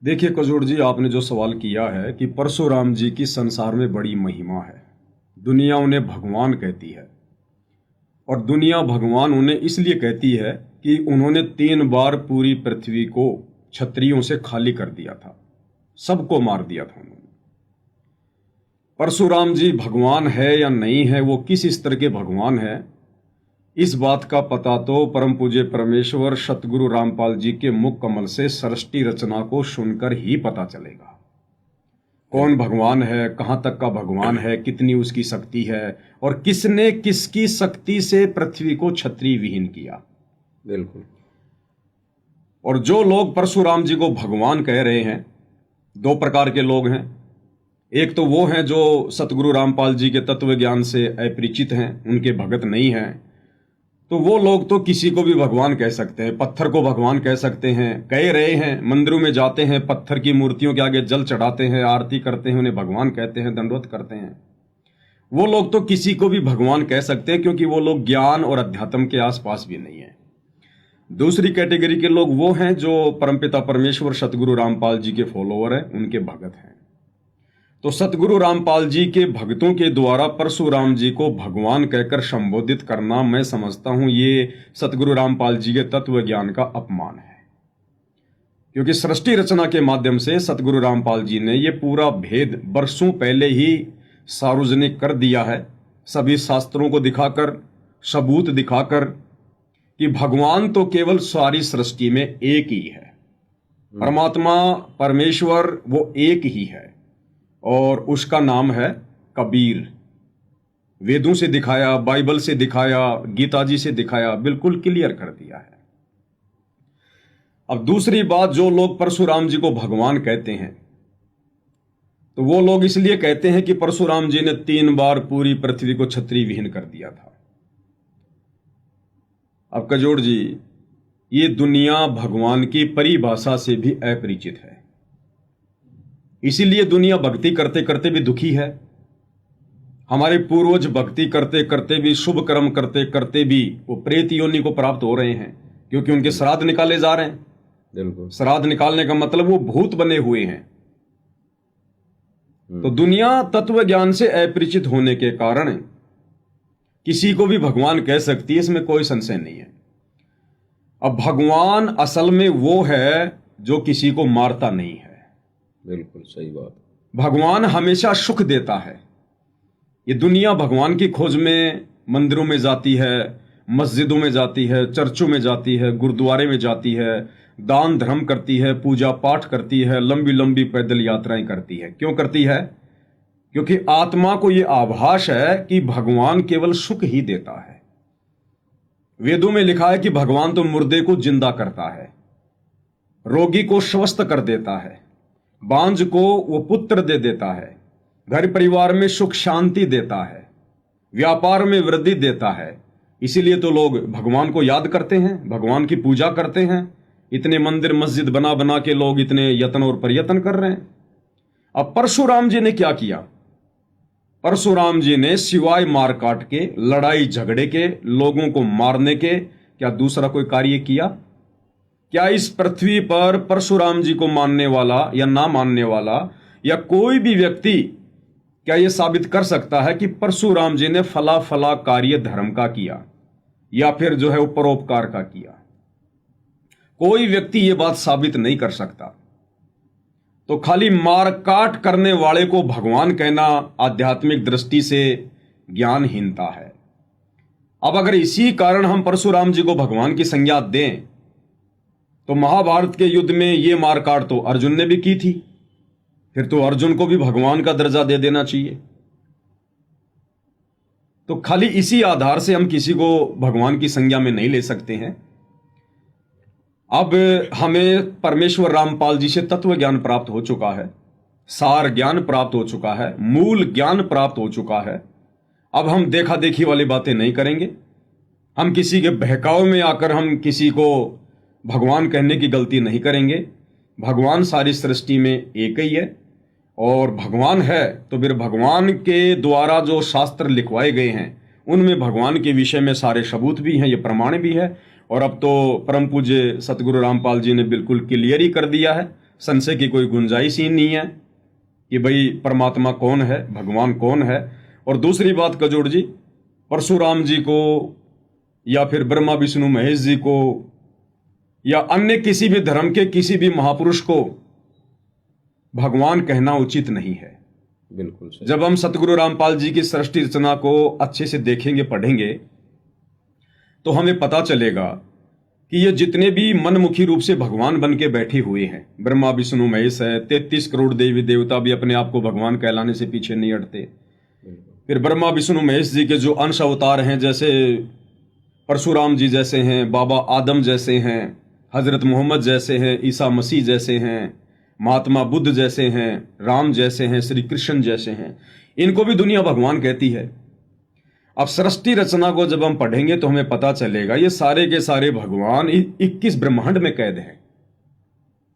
देखिए कजोड़ जी, आपने जो सवाल किया है कि परशुराम जी की संसार में बड़ी महिमा है। दुनिया उन्हें भगवान कहती है और दुनिया भगवान उन्हें इसलिए कहती है कि उन्होंने 3 बार पूरी पृथ्वी को क्षत्रियों से खाली कर दिया था, सबको मार दिया था उन्होंने। परशुराम जी भगवान है या नहीं है, वो किस स्तर के भगवान है, इस बात का पता तो परम पूज्य परमेश्वर सतगुरु रामपाल जी के मुख कमल से सृष्टि रचना को सुनकर ही पता चलेगा। कौन भगवान है, कहां तक का भगवान है, कितनी उसकी शक्ति है और किसने किसकी शक्ति से पृथ्वी को क्षत्रिय विहीन किया। बिल्कुल। और जो लोग परशुराम जी को भगवान कह रहे हैं, 2 प्रकार के लोग हैं। एक तो वो हैं जो सतगुरु रामपाल जी के तत्व ज्ञान से अपरिचित हैं, उनके भगत नहीं हैं। तो वो लोग तो किसी को भी भगवान कह सकते हैं, पत्थर को भगवान कह सकते हैं, कह रहे हैं, मंदिरों में जाते हैं, पत्थर की मूर्तियों के आगे जल चढ़ाते हैं, आरती करते हैं, उन्हें भगवान कहते हैं, दंडवत करते हैं। वो लोग तो किसी को भी भगवान कह सकते हैं, क्योंकि वो लोग ज्ञान और अध्यात्म के आसपास भी नहीं है। दूसरी कैटेगरी के लोग वो हैं जो परमपिता परमेश्वर सतगुरु रामपाल जी के फॉलोअर हैं, उनके भगत हैं। तो सतगुरु रामपाल जी के भक्तों के द्वारा परशुराम जी को भगवान कहकर संबोधित करना, मैं समझता हूं ये सतगुरु रामपाल जी के तत्व ज्ञान का अपमान है। क्योंकि सृष्टि रचना के माध्यम से सतगुरु रामपाल जी ने ये पूरा भेद वर्षों पहले ही सार्वजनिक कर दिया है, सभी शास्त्रों को दिखाकर, सबूत दिखाकर कि भगवान तो केवल सारी सृष्टि में एक ही है। परमात्मा परमेश्वर वो एक ही है और उसका नाम है कबीर। वेदों से दिखाया, बाइबल से दिखाया, गीता जी से दिखाया, बिल्कुल क्लियर कर दिया है। अब दूसरी बात, जो लोग परशुराम जी को भगवान कहते हैं, तो वो लोग इसलिए कहते हैं कि परशुराम जी ने 3 बार पूरी पृथ्वी को क्षत्रिय विहीन कर दिया था। अब कजोड़ जी, ये दुनिया भगवान की परिभाषा से भी अपरिचित है, इसीलिए दुनिया भक्ति करते करते भी दुखी है। हमारे पूर्वज भक्ति करते करते भी, शुभ कर्म करते करते भी वो प्रेत योनि को प्राप्त हो रहे हैं, क्योंकि उनके श्राद्ध निकाले जा रहे हैं। बिल्कुल। श्राद्ध निकालने का मतलब वो भूत बने हुए हैं। तो दुनिया तत्व ज्ञान से अपरिचित होने के कारण किसी को भी भगवान कह सकती है, इसमें कोई संशय नहीं है। अब भगवान असल में वो है जो किसी को मारता नहीं है। बिल्कुल सही बात। भगवान हमेशा सुख देता है। ये दुनिया भगवान की खोज में मंदिरों में जाती है, मस्जिदों में जाती है, चर्चों में जाती है, गुरुद्वारे में जाती है, दान धर्म करती है, पूजा पाठ करती है, लंबी लंबी पैदल यात्राएं करती है। क्यों करती है? क्योंकि आत्मा को यह आभास है कि भगवान केवल सुख ही देता है। वेदों में लिखा है कि भगवान तो मुर्दे को जिंदा करता है, रोगी को स्वस्थ कर देता है, बांझ को वो पुत्र दे देता है, घर परिवार में सुख शांति देता है, व्यापार में वृद्धि देता है। इसीलिए तो लोग भगवान को याद करते हैं, भगवान की पूजा करते हैं। इतने मंदिर मस्जिद बना बना के लोग इतने यत्न और प्रयत्न कर रहे हैं। अब परशुराम जी ने क्या किया? परशुराम जी ने सिवाय मार काट के, लड़ाई झगड़े के, लोगों को मारने के, क्या दूसरा कोई कार्य किया? क्या इस पृथ्वी पर परशुराम जी को मानने वाला या ना मानने वाला या कोई भी व्यक्ति क्या यह साबित कर सकता है कि परशुराम जी ने फला फला कार्य धर्म का किया या फिर जो है वो परोपकार का किया? कोई व्यक्ति यह बात साबित नहीं कर सकता। तो खाली मार काट करने वाले को भगवान कहना आध्यात्मिक दृष्टि से ज्ञानहीनता है। अब अगर इसी कारण हम परशुराम जी को भगवान की संज्ञा दें, तो महाभारत के युद्ध में ये मारकाट तो अर्जुन ने भी की थी, फिर तो अर्जुन को भी भगवान का दर्जा दे देना चाहिए। तो खाली इसी आधार से हम किसी को भगवान की संज्ञा में नहीं ले सकते हैं। अब हमें परमेश्वर रामपाल जी से तत्व ज्ञान प्राप्त हो चुका है, सार ज्ञान प्राप्त हो चुका है, मूल ज्ञान प्राप्त हो चुका है। अब हम देखा देखी वाली बातें नहीं करेंगे। हम किसी के बहकावे में आकर हम किसी को भगवान कहने की गलती नहीं करेंगे। भगवान सारी सृष्टि में एक ही है और भगवान है तो फिर भगवान के द्वारा जो शास्त्र लिखवाए गए हैं उनमें भगवान के विषय में सारे सबूत भी हैं, ये प्रमाण भी है। और अब तो परम पूज्य सतगुरु रामपाल जी ने बिल्कुल क्लियर ही कर दिया है, संशय की कोई गुंजाइश ही नहीं है कि भाई परमात्मा कौन है, भगवान कौन है। और दूसरी बात कजोड़ जी, परशुराम जी को या फिर ब्रह्मा विष्णु महेश जी को या अन्य किसी भी धर्म के किसी भी महापुरुष को भगवान कहना उचित नहीं है। बिल्कुल सही। जब हम सतगुरु रामपाल जी की सृष्टि रचना को अच्छे से देखेंगे, पढ़ेंगे, तो हमें पता चलेगा कि ये जितने भी मनमुखी रूप से भगवान बन के बैठे हुए हैं, ब्रह्मा विष्णु महेश है, 33 करोड़ देवी देवता भी अपने आप को भगवान कहलाने से पीछे नहीं हटते। फिर ब्रह्मा विष्णु महेश जी के जो अंश अवतार हैं, जैसे परशुराम जी जैसे हैं, बाबा आदम जैसे हैं, हजरत मोहम्मद जैसे हैं, ईसा मसीह जैसे हैं, महात्मा बुद्ध जैसे हैं, राम जैसे हैं, श्री कृष्ण जैसे हैं, इनको भी दुनिया भगवान कहती है। अब सृष्टि रचना को जब हम पढ़ेंगे तो हमें पता चलेगा ये सारे के सारे भगवान 21 ब्रह्मांड में कैद हैं।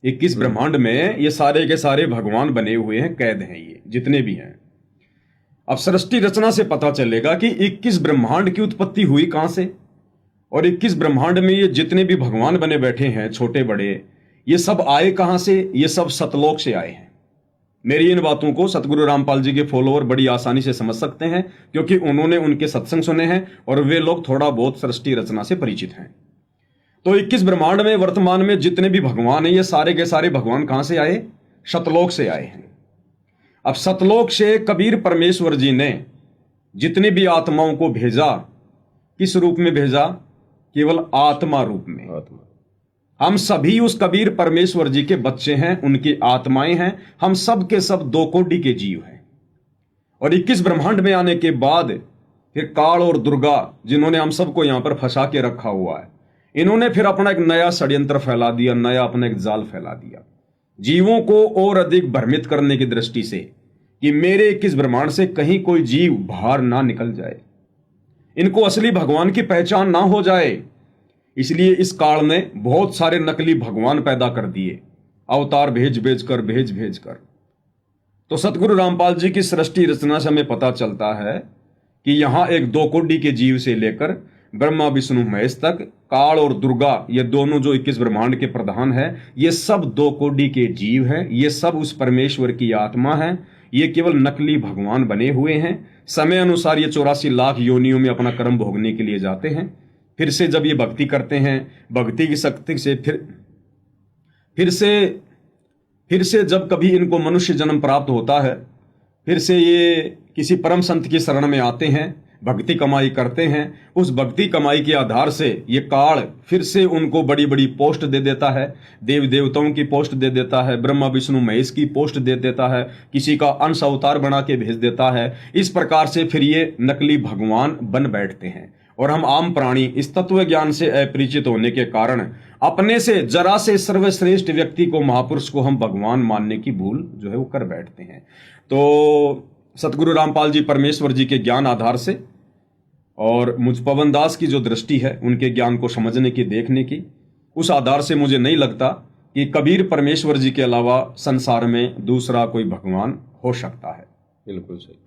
21 ब्रह्मांड में ये सारे के सारे भगवान बने हुए हैं, कैद हैं ये जितने भी हैं। अब सृष्टि रचना से पता चलेगा कि 21 ब्रह्मांड की उत्पत्ति हुई कहां से, और 21 ब्रह्मांड में ये जितने भी भगवान बने बैठे हैं, छोटे बड़े, ये सब आए कहां से? ये सब सतलोक से आए हैं। मेरी इन बातों को सतगुरु रामपाल जी के फॉलोअर बड़ी आसानी से समझ सकते हैं, क्योंकि उन्होंने उनके सत्संग सुने हैं और वे लोग थोड़ा बहुत सृष्टि रचना से परिचित हैं। तो 21 ब्रह्मांड में वर्तमान में जितने भी भगवान हैं, ये सारे के सारे भगवान कहां से आए? सतलोक से आए हैं। अब सतलोक से कबीर परमेश्वर जी ने जितने भी आत्माओं को भेजा, किस रूप में भेजा? केवल आत्मा रूप में। हम सभी उस कबीर परमेश्वर जी के बच्चे हैं, उनकी आत्माएं हैं। हम सब के सब 2 कोटि के जीव हैं। और 21 ब्रह्मांड में आने के बाद फिर काल और दुर्गा, जिन्होंने हम सबको यहां पर फंसा के रखा हुआ है, इन्होंने फिर अपना एक नया षड्यंत्र फैला दिया, नया अपना एक जाल फैला दिया, जीवों को और अधिक भ्रमित करने की दृष्टि से कि मेरे 21 ब्रह्मांड से कहीं कोई जीव बाहर ना निकल जाए, इनको असली भगवान की पहचान ना हो जाए। इसलिए इस काल ने बहुत सारे नकली भगवान पैदा कर दिए, अवतार भेज भेज कर। तो सतगुरु रामपाल जी की सृष्टि रचना से हमें पता चलता है कि यहां एक 2 कोटि के जीव से लेकर ब्रह्मा विष्णु महेश तक, काल और दुर्गा, ये दोनों जो 21 ब्रह्मांड के प्रधान है, ये सब 2 कोटि के जीव हैं। ये सब उस परमेश्वर की आत्मा है। ये केवल नकली भगवान बने हुए हैं। समय अनुसार ये 84 लाख योनियों में अपना कर्म भोगने के लिए जाते हैं। फिर से जब ये भक्ति करते हैं, भक्ति की शक्ति से फिर से जब कभी इनको मनुष्य जन्म प्राप्त होता है, फिर से ये किसी परम संत की शरण में आते हैं, भक्ति कमाई करते हैं। उस भक्ति कमाई के आधार से ये काल फिर से उनको बड़ी बड़ी पोस्ट दे देता है, देव देवताओं की पोस्ट दे देता है, ब्रह्मा विष्णु महेश की पोस्ट दे देता है, किसी का अंश अवतार बना के भेज देता है। इस प्रकार से फिर ये नकली भगवान बन बैठते हैं। और हम आम प्राणी इस तत्व ज्ञान से अपरिचित होने के कारण अपने से जरा से सर्वश्रेष्ठ व्यक्ति को, महापुरुष को हम भगवान मानने की भूल जो है वो कर बैठते हैं। तो सतगुरु रामपाल जी परमेश्वर जी के ज्ञान आधार से और मुझ पवन दास की जो दृष्टि है उनके ज्ञान को समझने की, देखने की, उस आधार से मुझे नहीं लगता कि कबीर परमेश्वर जी के अलावा संसार में दूसरा कोई भगवान हो सकता है। बिल्कुल सही।